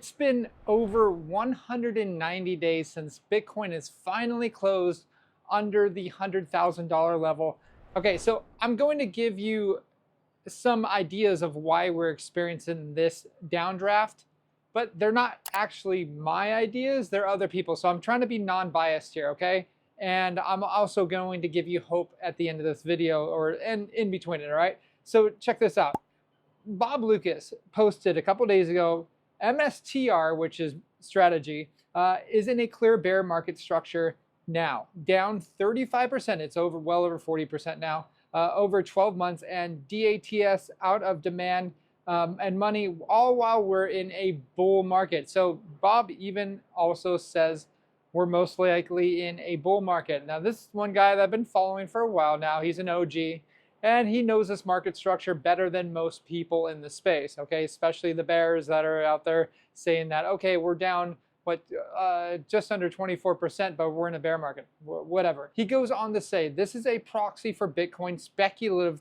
It's been over 190 days since Bitcoin has finally closed under the $100,000 level. Okay, so I'm going to give you some ideas of why we're experiencing this downdraft, but they're not actually my ideas, they're other people. So I'm trying to be non-biased here, okay? And I'm also going to give you hope at the end of this video or in between it, all right? So check this out. Bob Lucas posted a couple days ago, MSTR, which is strategy, is in a clear bear market structure now, down 35%. It's well over 40% now, over 12 months, and DATS out of demand and money, all while we're in a bull market. So Bob even also says we're most likely in a bull market. Now, this is one guy that I've been following for a while now. He's an OG. And he knows this market structure better than most people in the space, okay? Especially the bears that are out there saying that, okay, we're down, just under 24%, but we're in a bear market, whatever. He goes on to say, this is a proxy for Bitcoin speculative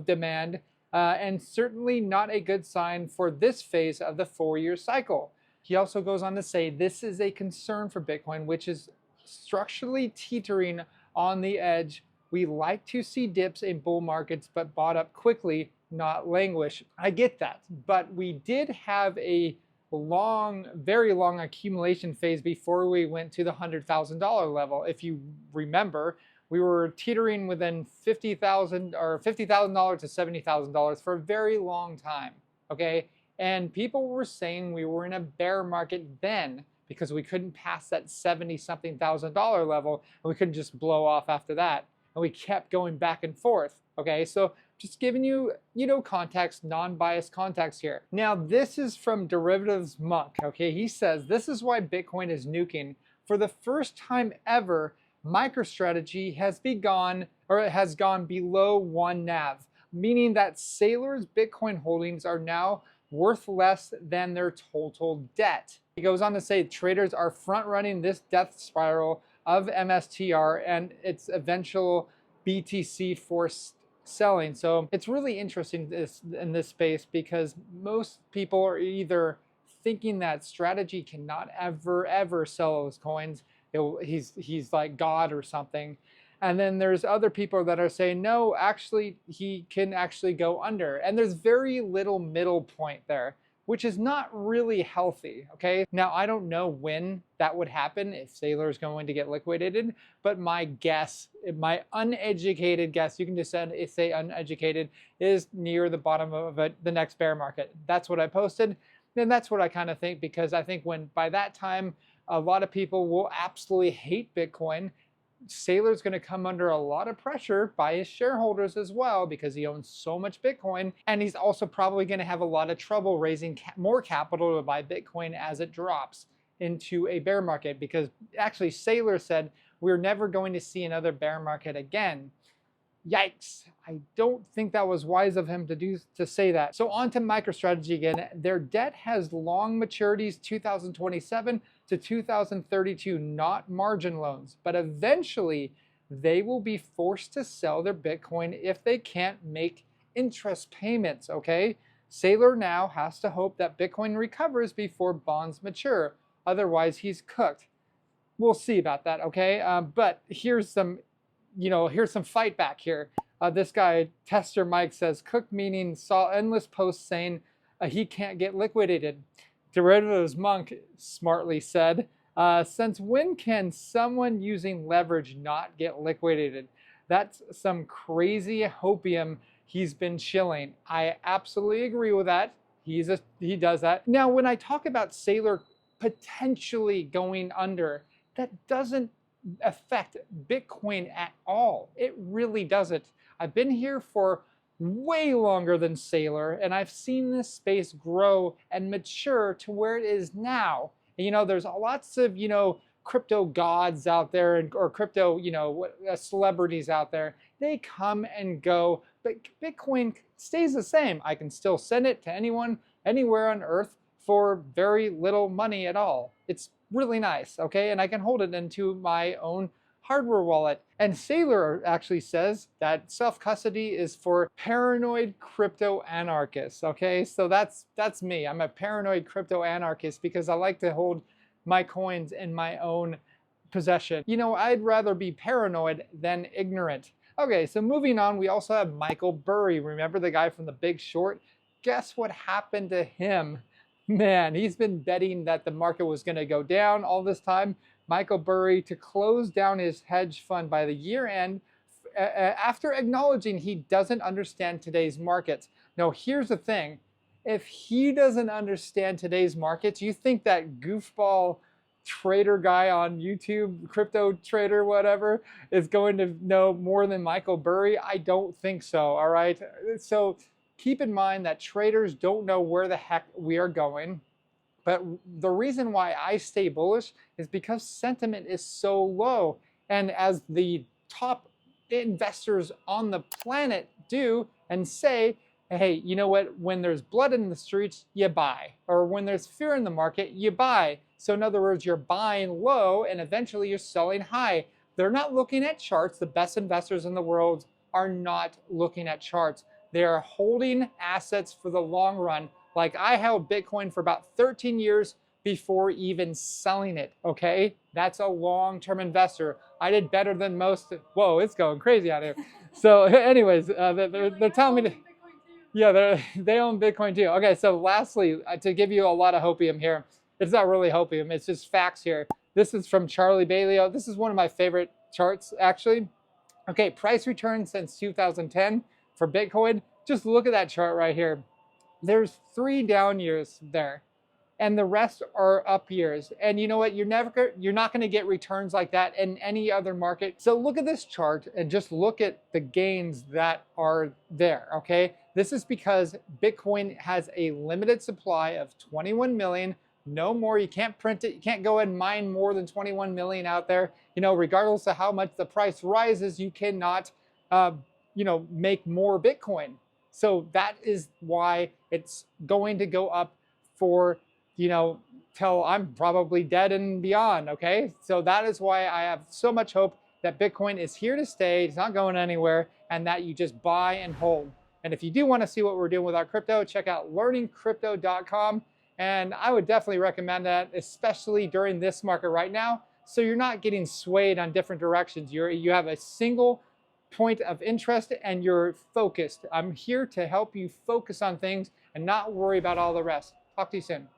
demand, and certainly not a good sign for this phase of the 4-year cycle. He also goes on to say, this is a concern for Bitcoin, which is structurally teetering on the edge. We like to see dips in bull markets, but bought up quickly, not languish. I get that, but we did have a very long accumulation phase before we went to the $100,000 level. If you remember, we were teetering within $50,000 or $50,000 to $70,000 for a very long time, okay? And people were saying we were in a bear market then because we couldn't pass that $70-something thousand level, and we couldn't just blow off after that. And we kept going back and forth, okay? So just giving you, context, non-biased context here. Now, this is from Derivatives Monk, okay? He says, this is why Bitcoin is nuking. For the first time ever, MicroStrategy has gone below 1 NAV, meaning that Saylor's Bitcoin holdings are now worth less than their total debt. He goes on to say traders are front-running this death spiral of MSTR and its eventual BTC forced selling. So it's really interesting in this space because most people are either thinking that strategy cannot ever sell those coins. He's like God or something. And then there's other people that are saying, no, actually, he can actually go under. And there's very little middle point there, which is not really healthy, okay? Now, I don't know when that would happen, if Saylor is going to get liquidated, but my guess, my uneducated guess, you can just say uneducated, is near the bottom of the next bear market. That's what I posted, and that's what I kind of think, because I think by that time, a lot of people will absolutely hate Bitcoin. Saylor's going to come under a lot of pressure by his shareholders as well because he owns so much Bitcoin, and he's also probably going to have a lot of trouble raising more capital to buy Bitcoin as it drops into a bear market, because actually Saylor said we're never going to see another bear market again. Yikes. I don't think that was wise of him to say that. So on to MicroStrategy again. Their debt has long maturities 2027 to 2032, not margin loans. But eventually, they will be forced to sell their Bitcoin if they can't make interest payments, okay? Saylor now has to hope that Bitcoin recovers before bonds mature. Otherwise, he's cooked. We'll see about that, okay? But here's some fight back here. This guy, Tester Mike, says, Cook meaning saw endless posts saying he can't get liquidated. Derivatives Monk smartly said, since when can someone using leverage not get liquidated? That's some crazy hopium he's been chilling. I absolutely agree with that. He does that. Now, when I talk about Saylor potentially going under, that doesn't affect Bitcoin at all. It really doesn't. I've been here for way longer than Saylor, and I've seen this space grow and mature to where it is now. And, there's lots of, crypto gods out there or crypto, celebrities out there. They come and go, but Bitcoin stays the same. I can still send it to anyone, anywhere on earth for very little money at all. It's really nice, okay? And I can hold it into my own hardware wallet. And Saylor actually says that self-custody is for paranoid crypto anarchists. Okay, so that's me. I'm a paranoid crypto anarchist because I like to hold my coins in my own possession. You know, I'd rather be paranoid than ignorant. Okay, so moving on, we also have Michael Burry. Remember the guy from The Big Short? Guess what happened to him? Man, he's been betting that the market was going to go down all this time. Michael Burry, to close down his hedge fund by the year end, after acknowledging he doesn't understand today's markets. Now, here's the thing. If he doesn't understand today's markets, you think that goofball trader guy on YouTube, crypto trader, whatever, is going to know more than Michael Burry? I don't think so, all right? So keep in mind that traders don't know where the heck we are going. But the reason why I stay bullish is because sentiment is so low. And as the top investors on the planet do and say, hey, you know what, when there's blood in the streets, you buy. Or when there's fear in the market, you buy. So in other words, you're buying low and eventually you're selling high. They're not looking at charts. The best investors in the world are not looking at charts. They are holding assets for the long run. Like I held Bitcoin for about 13 years before even selling it, okay? That's a long-term investor. I did better than most. Whoa, it's going crazy out here. So anyways, they're telling me to, yeah, they own Bitcoin too. Okay, so lastly, to give you a lot of hopium here, it's not really hopium, it's just facts here. This is from Charlie Bailey. This is one of my favorite charts, actually. Okay, price return since 2010 for Bitcoin. Just look at that chart right here. There's 3 down years there, and the rest are up years. And you know what? You're not going to get returns like that in any other market. So look at this chart and just look at the gains that are there, okay? This is because Bitcoin has a limited supply of 21 million, no more. You can't print it. You can't go and mine more than 21 million out there. You know, regardless of how much the price rises, you cannot, make more Bitcoin. So that is why it's going to go up for, till I'm probably dead and beyond, okay? So that is why I have so much hope that Bitcoin is here to stay, it's not going anywhere, and that you just buy and hold. And if you do want to see what we're doing with our crypto, check out learningcrypto.com. And I would definitely recommend that, especially during this market right now, so you're not getting swayed on different directions. You have a single point of interest and you're focused. I'm here to help you focus on things and not worry about all the rest. Talk to you soon.